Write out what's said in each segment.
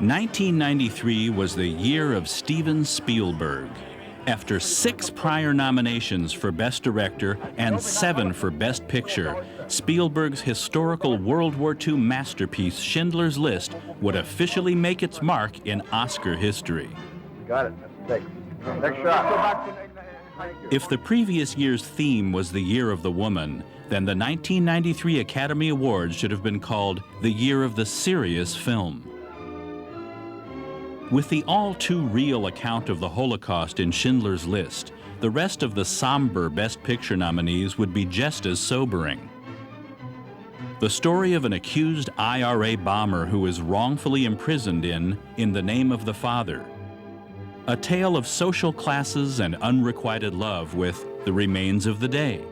1993 was the year of Steven Spielberg. After 6 prior nominations for Best Director and 7 for Best Picture, Spielberg's historical World War II masterpiece Schindler's List would officially make its mark in Oscar history. Got it. Thanks. Next shot. If the previous year's theme was the Year of the Woman, then the 1993 Academy Awards should have been called the Year of the Serious Film. With the all-too-real account of the Holocaust in Schindler's List, the rest of the somber Best Picture nominees would be just as sobering. The story of an accused IRA bomber who is wrongfully imprisoned in the Name of the Father. A tale of social classes and unrequited love with The Remains of the Day.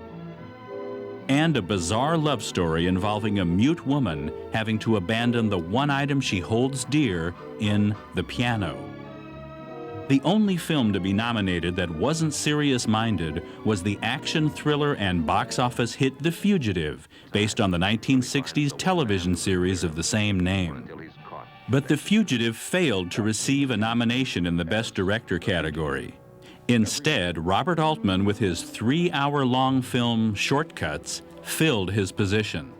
And a bizarre love story involving a mute woman having to abandon the one item she holds dear in The Piano. The only film to be nominated that wasn't serious-minded was the action thriller and box office hit The Fugitive, based on the 1960s television series of the same name. But The Fugitive failed to receive a nomination in the Best Director category. Instead, Robert Altman, with his 3-hour-long film Shortcuts, filled his position.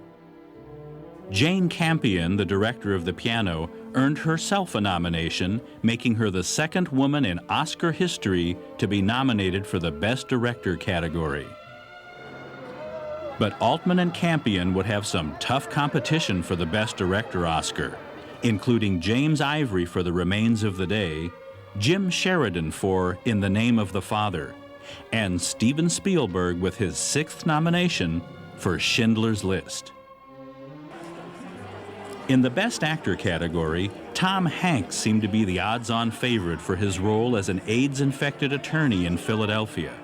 Jane Campion, the director of The Piano, earned herself a nomination, making her the second woman in Oscar history to be nominated for the Best Director category. But Altman and Campion would have some tough competition for the Best Director Oscar, including James Ivory for The Remains of the Day, Jim Sheridan for In the Name of the Father, and Steven Spielberg with his 6th nomination for Schindler's List. In the Best Actor category, Tom Hanks seemed to be the odds-on favorite for his role as an AIDS-infected attorney in Philadelphia.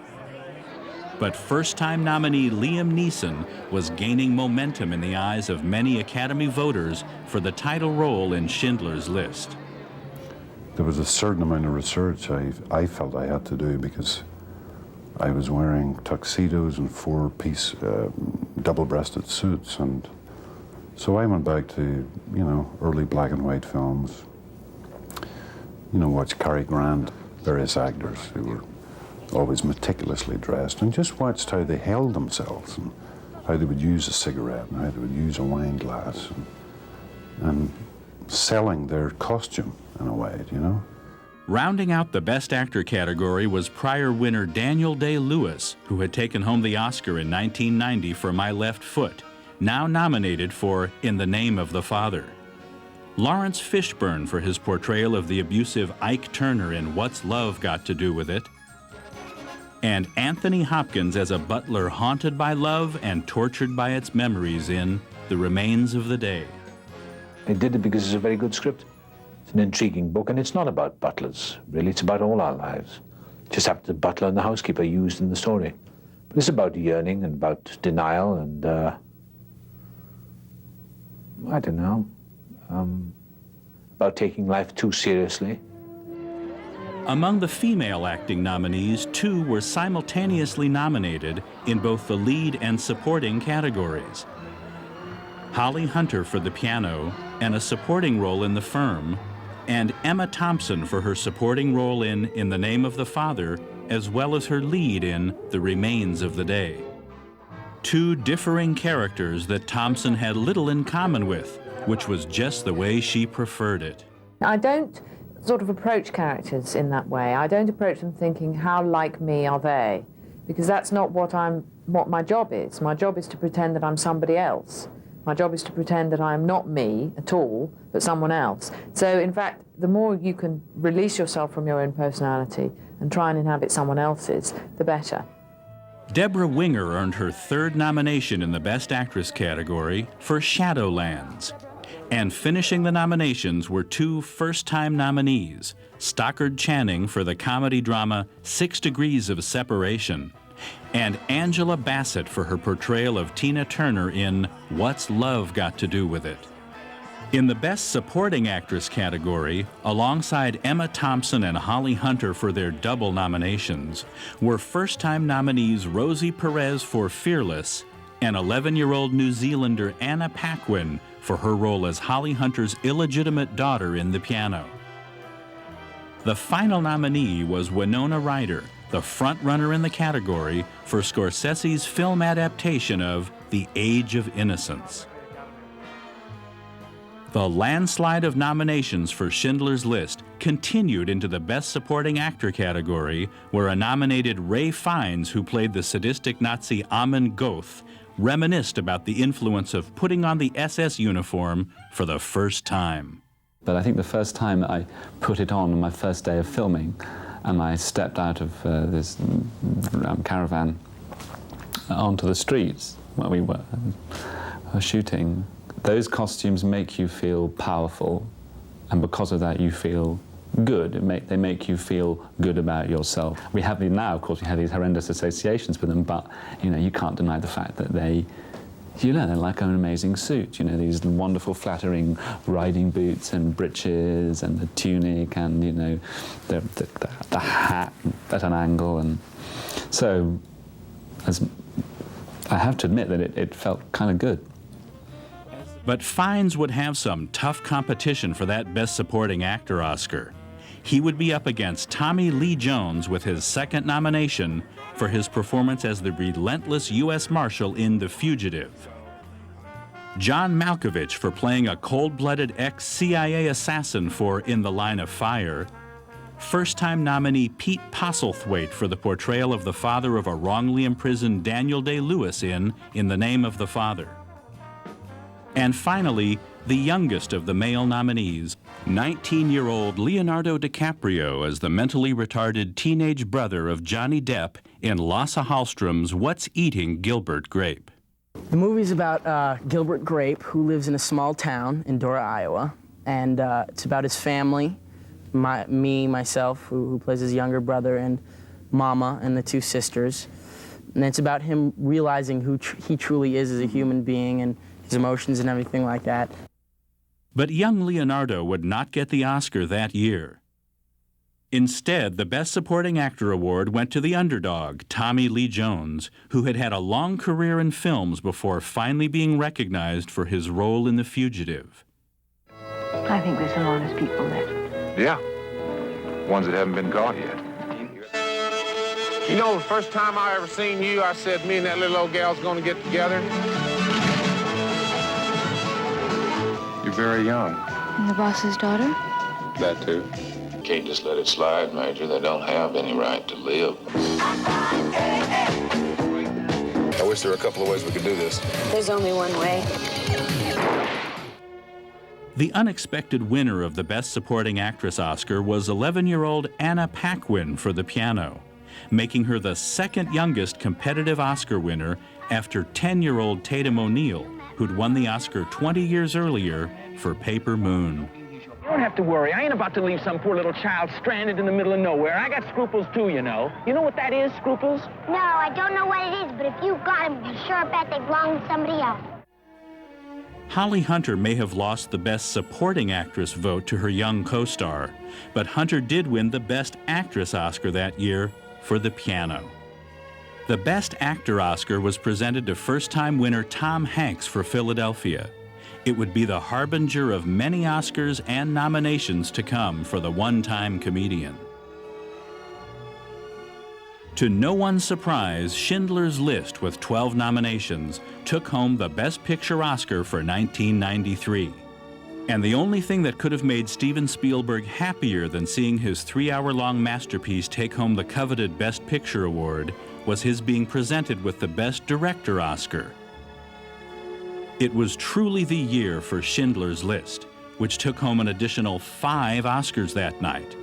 But first-time nominee Liam Neeson was gaining momentum in the eyes of many Academy voters for the title role in Schindler's List. There was a certain amount of research I felt I had to do because I was wearing tuxedos and 4-piece double-breasted suits, and so I went back to, early black and white films, watched Cary Grant, various actors who were always meticulously dressed, and just watched how they held themselves and how they would use a cigarette and how they would use a wine glass and selling their costume in a way, Rounding out the Best Actor category was prior winner Daniel Day-Lewis, who had taken home the Oscar in 1990 for My Left Foot, now nominated for In the Name of the Father. Lawrence Fishburne for his portrayal of the abusive Ike Turner in What's Love Got to Do with It, and Anthony Hopkins as a butler haunted by love and tortured by its memories in The Remains of the Day. I did it because it's a very good script. It's an intriguing book, and it's not about butlers, really. It's about all our lives. Just have the butler and the housekeeper used in the story. But it's about yearning and about denial and, I don't know, about taking life too seriously. Among the female acting nominees, 2 were simultaneously nominated in both the lead and supporting categories. Holly Hunter for The Piano and a supporting role in The Firm, and Emma Thompson for her supporting role in the Name of the Father, as well as her lead in The Remains of the Day. 2 differing characters that Thompson had little in common with, which was just the way she preferred it. I don't sort of approach characters in that way. I don't approach them thinking, how like me are they? Because that's not what my job is. My job is to pretend that I'm somebody else. My job is to pretend that I'm not me at all, but someone else. So, in fact, the more you can release yourself from your own personality and try and inhabit someone else's, the better. Deborah Winger earned her 3rd nomination in the Best Actress category for Shadowlands. And finishing the nominations were 2 first-time nominees, Stockard Channing for the comedy drama 6 Degrees of Separation, and Angela Bassett for her portrayal of Tina Turner in What's Love Got to Do with It. In the Best Supporting Actress category, alongside Emma Thompson and Holly Hunter for their double nominations, were first-time nominees Rosie Perez for Fearless and 11-year-old New Zealander Anna Paquin for her role as Holly Hunter's illegitimate daughter in The Piano. The final nominee was Winona Ryder, the front-runner in the category for Scorsese's film adaptation of The Age of Innocence. The landslide of nominations for Schindler's List continued into the Best Supporting Actor category, where a nominated Ray Fiennes, who played the sadistic Nazi Amon Goeth, reminisced about the influence of putting on the SS uniform for the first time. But I think the first time I put it on my first day of filming, and I stepped out of this caravan onto the streets where we were shooting, those costumes make you feel powerful, and because of that you feel good. They make you feel good about yourself. We have now, of course, we have these horrendous associations with them, but you can't deny the fact that they're like an amazing suit. These wonderful, flattering riding boots and breeches and the tunic and the hat at an angle, and so I have to admit that it felt kind of good. But Fiennes would have some tough competition for that Best Supporting Actor Oscar. He would be up against Tommy Lee Jones with his second nomination for his performance as the relentless U.S. Marshal in The Fugitive, John Malkovich for playing a cold-blooded ex-CIA assassin for In the Line of Fire, first-time nominee Pete Postlethwaite for the portrayal of the father of a wrongly imprisoned Daniel Day-Lewis in the Name of the Father. And finally, the youngest of the male nominees, 19-year-old Leonardo DiCaprio as the mentally retarded teenage brother of Johnny Depp in Lasse Hallström's What's Eating Gilbert Grape. The movie's about Gilbert Grape, who lives in a small town in Dora, Iowa, and it's about his family, myself, who plays his younger brother, and Mama and the two sisters. And it's about him realizing who he truly is as a human being and his emotions and everything like that. But young Leonardo would not get the Oscar that year. Instead, the Best Supporting Actor award went to the underdog, Tommy Lee Jones, who had had a long career in films before finally being recognized for his role in The Fugitive. I think there's some honest people left. Yeah, ones that haven't been caught yet. You know, the first time I ever seen you, I said me and that little old gal's gonna get together. You're very young. And the boss's daughter? That too. Can't just let it slide, Major. They don't have any right to live. I wish there were a couple of ways we could do this. There's only one way. The unexpected winner of the Best Supporting Actress Oscar was 11-year-old Anna Paquin for The Piano, making her the second youngest competitive Oscar winner after 10-year-old Tatum O'Neal, who'd won the Oscar 20 years earlier for Paper Moon. You don't have to worry. I ain't about to leave some poor little child stranded in the middle of nowhere. I got scruples too, you know. You know what that is, scruples? No, I don't know what it is, but if you got them, you sure bet they belong to somebody else. Holly Hunter may have lost the Best Supporting Actress vote to her young co-star, but Hunter did win the Best Actress Oscar that year for The Piano. The Best Actor Oscar was presented to first-time winner Tom Hanks for Philadelphia. It would be the harbinger of many Oscars and nominations to come for the one-time comedian. To no one's surprise, Schindler's List, with 12 nominations, took home the Best Picture Oscar for 1993. And the only thing that could have made Steven Spielberg happier than seeing his 3-hour-long masterpiece take home the coveted Best Picture award was his being presented with the Best Director Oscar. It was truly the year for Schindler's List, which took home an additional 5 Oscars that night: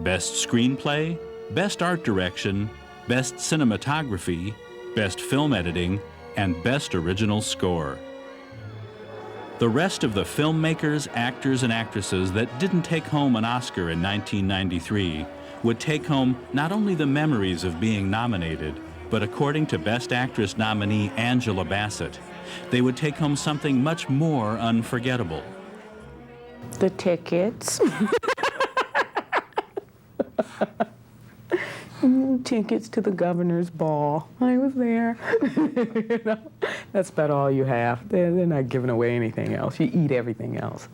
Best Screenplay, Best Art Direction, Best Cinematography, Best Film Editing, and Best Original Score. The rest of the filmmakers, actors, and actresses that didn't take home an Oscar in 1993 would take home not only the memories of being nominated, but according to Best Actress nominee Angela Bassett, they would take home something much more unforgettable. The tickets. Tickets to the governor's ball. I was there. That's about all you have. They're not giving away anything else. You eat everything else.